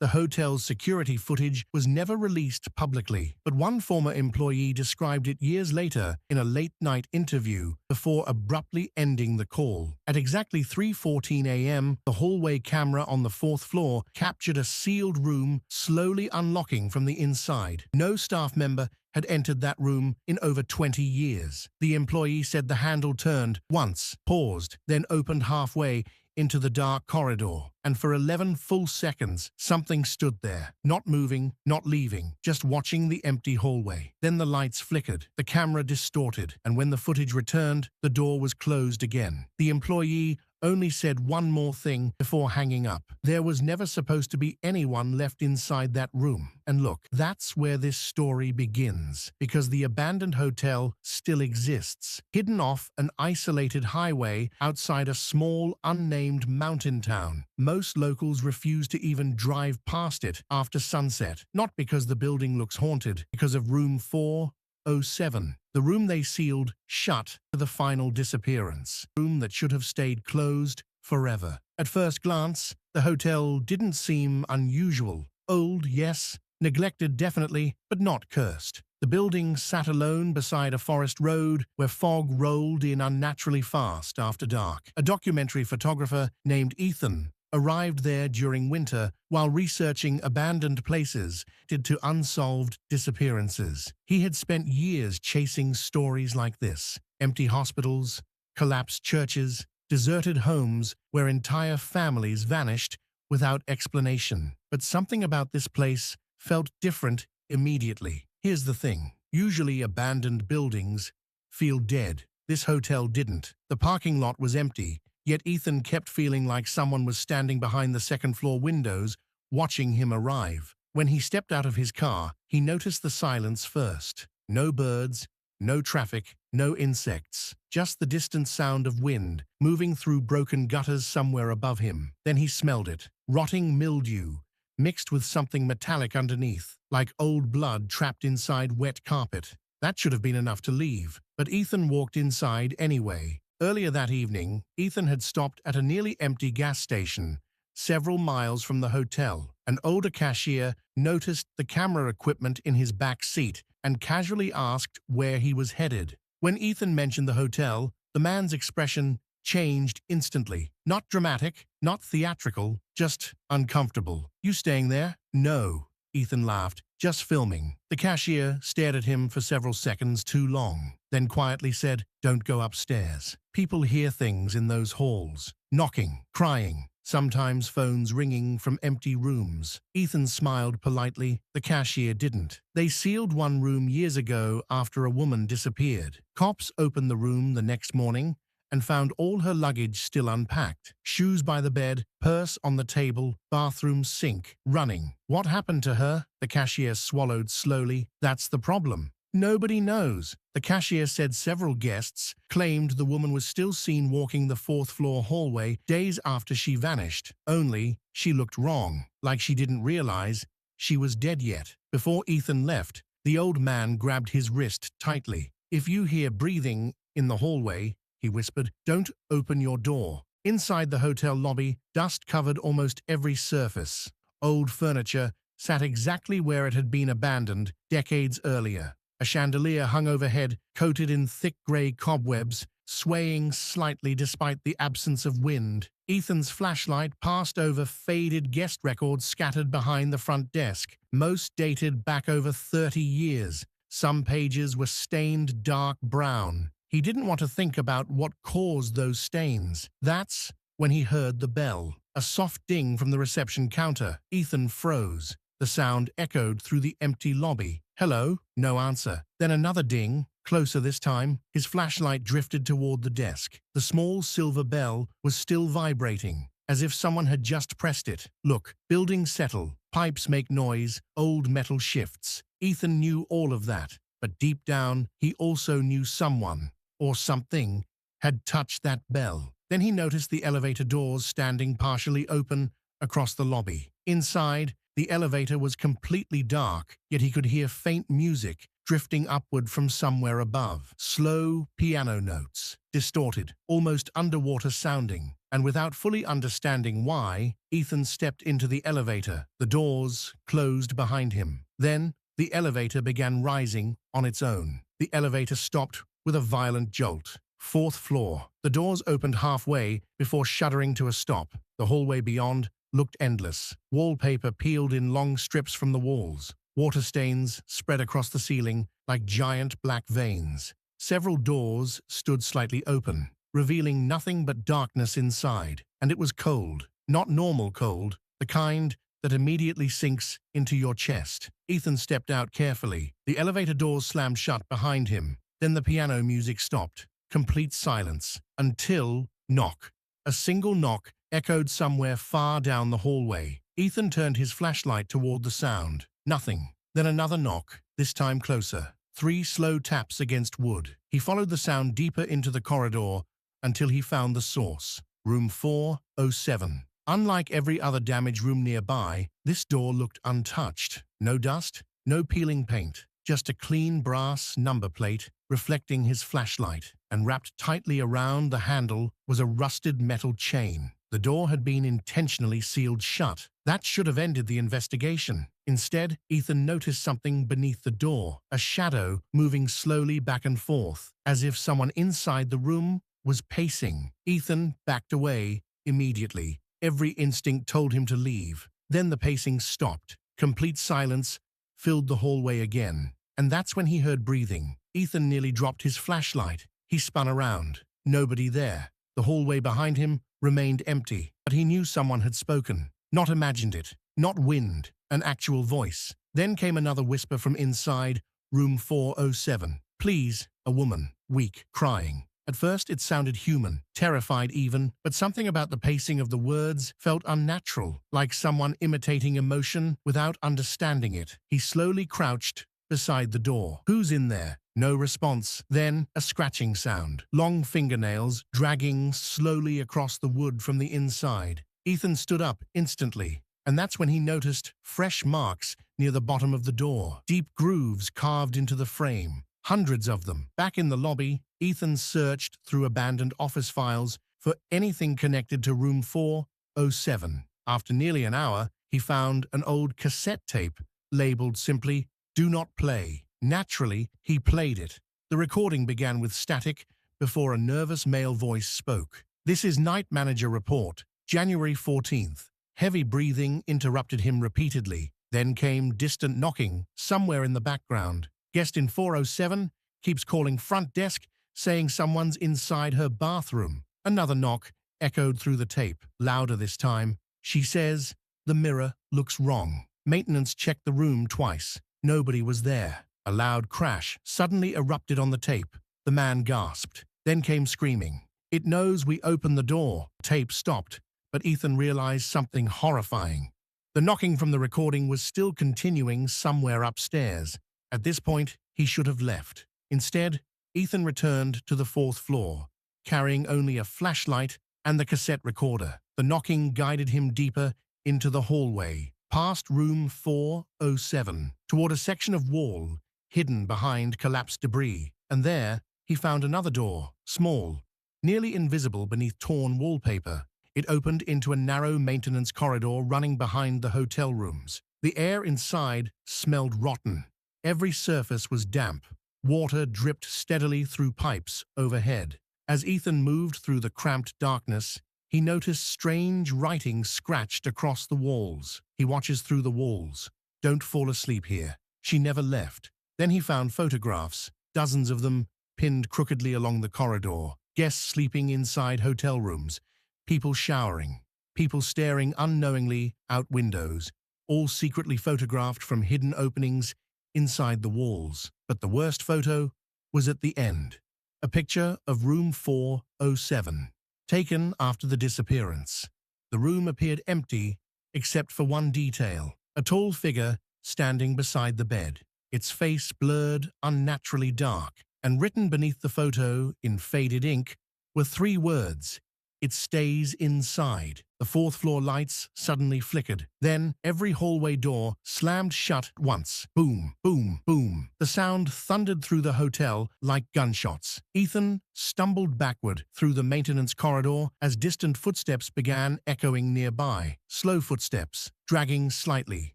The hotel's security footage was never released publicly, but one former employee described it years later in a late-night interview before abruptly ending the call. At exactly 3:14 a.m., the hallway camera on the fourth floor captured a sealed room slowly unlocking from the inside. No staff member had entered that room in over 20 years. The employee said the handle turned once, paused, then opened halfway into the dark corridor, and for 11 full seconds, something stood there, not moving, not leaving, just watching the empty hallway. Then the lights flickered, the camera distorted, and when the footage returned, the door was closed again. The employee only said one more thing before hanging up. There was never supposed to be anyone left inside that room. And look, that's where this story begins, because the abandoned hotel still exists, hidden off an isolated highway outside a small, unnamed mountain town. Most locals refuse to even drive past it after sunset, not because the building looks haunted, because of room 407, the room they sealed shut to the final disappearance, room that should have stayed closed forever. At first glance, the hotel didn't seem unusual. Old, yes, neglected definitely, but not cursed. The building sat alone beside a forest road where fog rolled in unnaturally fast after dark. A documentary photographer named Ethan arrived there during winter while researching abandoned places related to unsolved disappearances. He had spent years chasing stories like this: empty hospitals, collapsed churches, deserted homes where entire families vanished without explanation. But something about this place felt different immediately. Here's the thing. Usually abandoned buildings feel dead. This hotel didn't. The parking lot was empty, yet Ethan kept feeling like someone was standing behind the second-floor windows, watching him arrive. When he stepped out of his car, he noticed the silence first. No birds, no traffic, no insects, just the distant sound of wind moving through broken gutters somewhere above him. Then he smelled it. Rotting mildew, mixed with something metallic underneath, like old blood trapped inside wet carpet. That should have been enough to leave, but Ethan walked inside anyway. Earlier that evening, Ethan had stopped at a nearly empty gas station, several miles from the hotel. An older cashier noticed the camera equipment in his back seat and casually asked where he was headed. When Ethan mentioned the hotel, the man's expression changed instantly. Not dramatic, not theatrical, just uncomfortable. "You staying there?" "No," Ethan laughed. "Just filming." The cashier stared at him for several seconds too long, then quietly said, "Don't go upstairs. People hear things in those halls. Knocking, crying, sometimes phones ringing from empty rooms." Ethan smiled politely. The cashier didn't. "They sealed one room years ago after a woman disappeared. Cops opened the room the next morning and found all her luggage still unpacked. Shoes by the bed, purse on the table, bathroom sink, running. What happened to her?" The cashier swallowed slowly. "That's the problem. Nobody knows." The cashier said several guests claimed the woman was still seen walking the fourth-floor hallway days after she vanished. Only, she looked wrong, like she didn't realize she was dead yet. Before Ethan left, the old man grabbed his wrist tightly. "If you hear breathing in the hallway," he whispered, "don't open your door." Inside the hotel lobby, dust covered almost every surface. Old furniture sat exactly where it had been abandoned decades earlier. A chandelier hung overhead, coated in thick gray cobwebs, swaying slightly despite the absence of wind. Ethan's flashlight passed over faded guest records scattered behind the front desk, most dated back over 30 years. Some pages were stained dark brown. He didn't want to think about what caused those stains. That's when he heard the bell. A soft ding from the reception counter. Ethan froze. The sound echoed through the empty lobby. "Hello?" No answer. Then another ding, closer this time. His flashlight drifted toward the desk. The small silver bell was still vibrating, as if someone had just pressed it. Look, buildings settle, pipes make noise, old metal shifts. Ethan knew all of that, but deep down, he also knew someone, or something, had touched that bell. Then he noticed the elevator doors standing partially open across the lobby. Inside, the elevator was completely dark, yet he could hear faint music drifting upward from somewhere above. Slow piano notes, distorted, almost underwater sounding. and without fully understanding why, Ethan stepped into the elevator. The doors closed behind him. Then, the elevator began rising on its own. The elevator stopped with a violent jolt. Fourth floor. The doors opened halfway before shuddering to a stop. The hallway beyond looked endless. Wallpaper peeled in long strips from the walls. Water stains spread across the ceiling like giant black veins. Several doors stood slightly open, revealing nothing but darkness inside. And it was cold. Not normal cold, the kind that immediately sinks into your chest. Ethan stepped out carefully. The elevator doors slammed shut behind him. Then the piano music stopped. Complete silence. Until knock. A single knock echoed somewhere far down the hallway. Ethan turned his flashlight toward the sound. Nothing. Then another knock, this time closer. 3 slow taps against wood. He followed the sound deeper into the corridor until he found the source. Room 407. Unlike every other damaged room nearby, this door looked untouched. No dust, no peeling paint, just a clean brass number plate reflecting his flashlight. And wrapped tightly around the handle was a rusted metal chain. The door had been intentionally sealed shut. That should have ended the investigation. Instead, Ethan noticed something beneath the door, a shadow moving slowly back and forth, as if someone inside the room was pacing. Ethan backed away immediately. Every instinct told him to leave. Then the pacing stopped. Complete silence filled the hallway again. And that's when he heard breathing. Ethan nearly dropped his flashlight. He spun around. Nobody there. The hallway behind him remained empty, but he knew someone had spoken. Not imagined it. Not wind. An actual voice. Then came another whisper from inside room 407. Please, a woman. Weak, crying. At first it sounded human, terrified even, but something about the pacing of the words felt unnatural, like someone imitating emotion without understanding it. He slowly crouched beside the door. Who's in there? No response. Then a scratching sound. Long fingernails dragging slowly across the wood from the inside. Ethan stood up instantly, and that's when he noticed fresh marks near the bottom of the door. Deep grooves carved into the frame. Hundreds of them. Back in the lobby, Ethan searched through abandoned office files for anything connected to room 407. After nearly an hour, he found an old cassette tape labeled simply "Do Not Play." Naturally, he played it. The recording began with static before a nervous male voice spoke. This is Night Manager Report, January 14th. Heavy breathing interrupted him repeatedly. Then came distant knocking somewhere in the background. Guest in 407 keeps calling front desk, saying someone's inside her bathroom. Another knock echoed through the tape, louder this time. She says, "The mirror looks wrong." Maintenance checked the room twice. Nobody was there. A loud crash suddenly erupted on the tape. The man gasped. Then came screaming. "It knows we opened the door." Tape stopped, but Ethan realized something horrifying. The knocking from the recording was still continuing somewhere upstairs. At this point, he should have left. Instead, Ethan returned to the 4th floor, carrying only a flashlight and the cassette recorder. The knocking guided him deeper into the hallway, past room 407, toward a section of wall hidden behind collapsed debris. And there, he found another door, small, nearly invisible beneath torn wallpaper. It opened into a narrow maintenance corridor running behind the hotel rooms. The air inside smelled rotten. Every surface was damp. Water dripped steadily through pipes overhead. As Ethan moved through the cramped darkness, he noticed strange writing scratched across the walls. He watches through the walls. "Don't fall asleep here. She never left." Then he found photographs, dozens of them pinned crookedly along the corridor. Guests sleeping inside hotel rooms, people showering, people staring unknowingly out windows, all secretly photographed from hidden openings inside the walls. But the worst photo was at the end. A picture of room 407, taken after the disappearance. The room appeared empty except for one detail, a tall figure standing beside the bed, its face blurred unnaturally dark, and written beneath the photo in faded ink were 3 words: "It stays inside." The fourth-floor lights suddenly flickered. Then every hallway door slammed shut at once. Boom, boom, boom. The sound thundered through the hotel like gunshots. Ethan stumbled backward through the maintenance corridor as distant footsteps began echoing nearby. Slow footsteps, dragging slightly.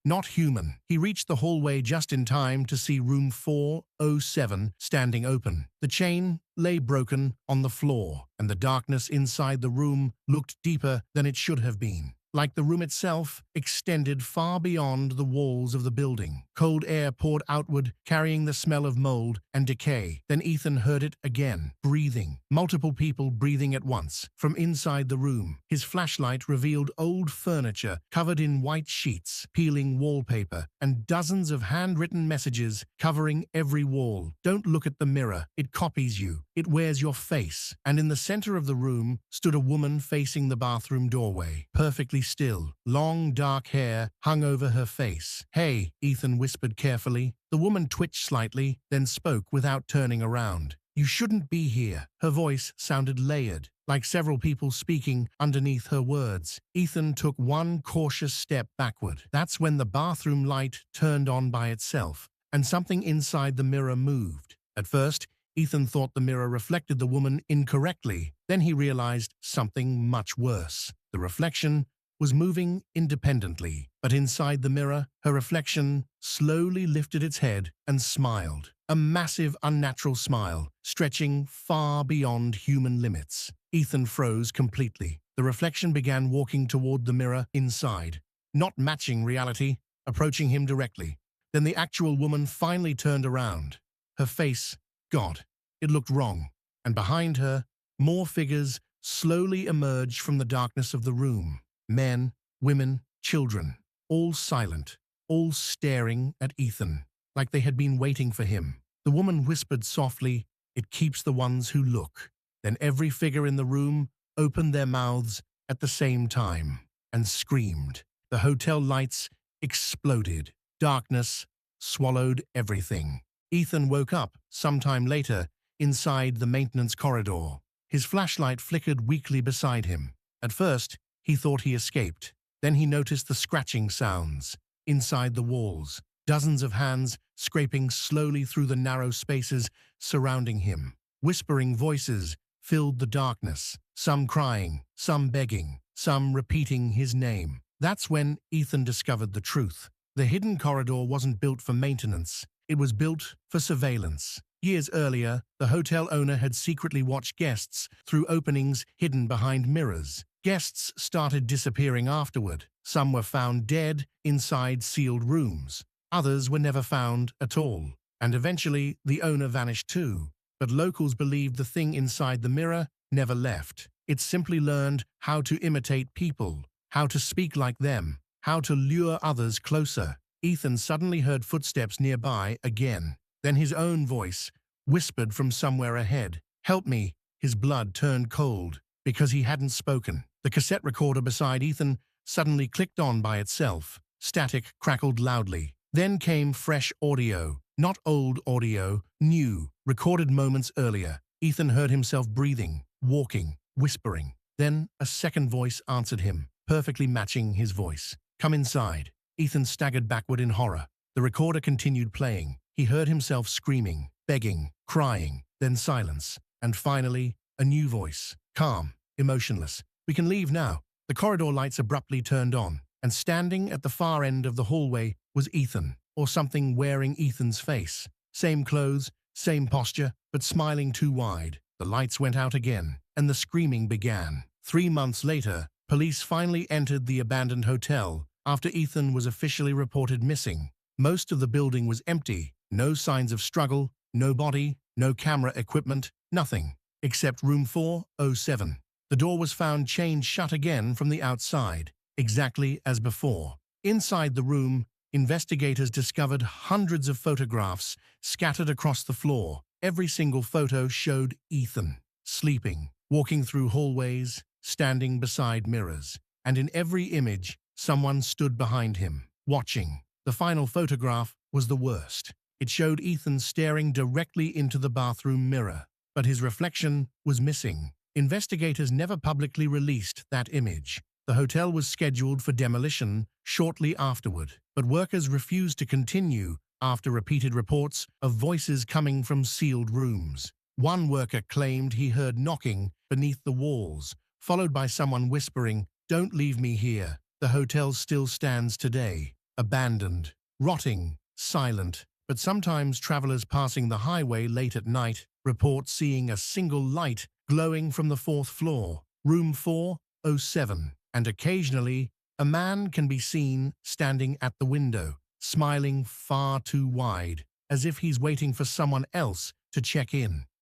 Not human. He reached the hallway just in time to see room 407 standing open. The chain lay broken on the floor, and the darkness inside the room looked deeper than it should have been. Like the room itself, extended far beyond the walls of the building. Cold air poured outward, carrying the smell of mold and decay. Then Ethan heard it again, breathing. Multiple people breathing at once. From inside the room, his flashlight revealed old furniture covered in white sheets, peeling wallpaper, and dozens of handwritten messages covering every wall. Don't look at the mirror. It copies you. It wears your face. And in the center of the room stood a woman facing the bathroom doorway, perfectly still. Long dark hair hung over her face. "Hey," Ethan whispered carefully. The woman twitched slightly, then spoke without turning around. "You shouldn't be here." Her voice sounded layered, like several people speaking underneath her words. Ethan took one cautious step backward. That's when the bathroom light turned on by itself, and something inside the mirror moved. At first, Ethan thought the mirror reflected the woman incorrectly. Then he realized something much worse. The reflection was moving independently, but inside the mirror, her reflection slowly lifted its head and smiled. A massive, unnatural smile, stretching far beyond human limits. Ethan froze completely. The reflection began walking toward the mirror inside, not matching reality, approaching him directly. Then the actual woman finally turned around. Her face, God, it looked wrong. And behind her, more figures slowly emerged from the darkness of the room. Men, women, children, all silent, all staring at Ethan, like they had been waiting for him. The woman whispered softly, "It keeps the ones who look." Then every figure in the room opened their mouths at the same time and screamed. The hotel lights exploded. Darkness swallowed everything. Ethan woke up sometime later inside the maintenance corridor. His flashlight flickered weakly beside him. At first, he thought he escaped. Then he noticed the scratching sounds inside the walls, dozens of hands scraping slowly through the narrow spaces surrounding him. Whispering voices filled the darkness, some crying, some begging, some repeating his name. That's when Ethan discovered the truth. The hidden corridor wasn't built for maintenance. It was built for surveillance. Years earlier, the hotel owner had secretly watched guests through openings hidden behind mirrors. Guests started disappearing afterward. Some were found dead inside sealed rooms. Others were never found at all. And eventually, the owner vanished too. But locals believed the thing inside the mirror never left. It simply learned how to imitate people, how to speak like them, how to lure others closer. Ethan suddenly heard footsteps nearby again. Then his own voice whispered from somewhere ahead. "Help me." His blood turned cold because he hadn't spoken. The cassette recorder beside Ethan suddenly clicked on by itself. Static crackled loudly. Then came fresh audio. Not old audio, new, recorded moments earlier. Ethan heard himself breathing, walking, whispering. Then a second voice answered him, perfectly matching his voice. "Come inside." Ethan staggered backward in horror. The recorder continued playing. He heard himself screaming, begging, crying, then silence. And finally, a new voice, calm, emotionless. "We can leave now." The corridor lights abruptly turned on, and standing at the far end of the hallway was Ethan, or something wearing Ethan's face. Same clothes, same posture, but smiling too wide. The lights went out again, and the screaming began. 3 months later, police finally entered the abandoned hotel after Ethan was officially reported missing. Most of the building was empty. No signs of struggle, no body, no camera equipment, nothing, except room 407. The door was found chained shut again from the outside, exactly as before. Inside the room, investigators discovered hundreds of photographs scattered across the floor. Every single photo showed Ethan, sleeping, walking through hallways, standing beside mirrors. And in every image, someone stood behind him, watching. The final photograph was the worst. It showed Ethan staring directly into the bathroom mirror, but his reflection was missing. Investigators never publicly released that image. The hotel was scheduled for demolition shortly afterward, but workers refused to continue after repeated reports of voices coming from sealed rooms. One worker claimed he heard knocking beneath the walls, followed by someone whispering, "Don't leave me here." The hotel still stands today, abandoned, rotting, silent, but sometimes travelers passing the highway late at night report seeing a single light glowing from the fourth floor, room 407, and occasionally a man can be seen standing at the window, smiling far too wide, as if he's waiting for someone else to check in.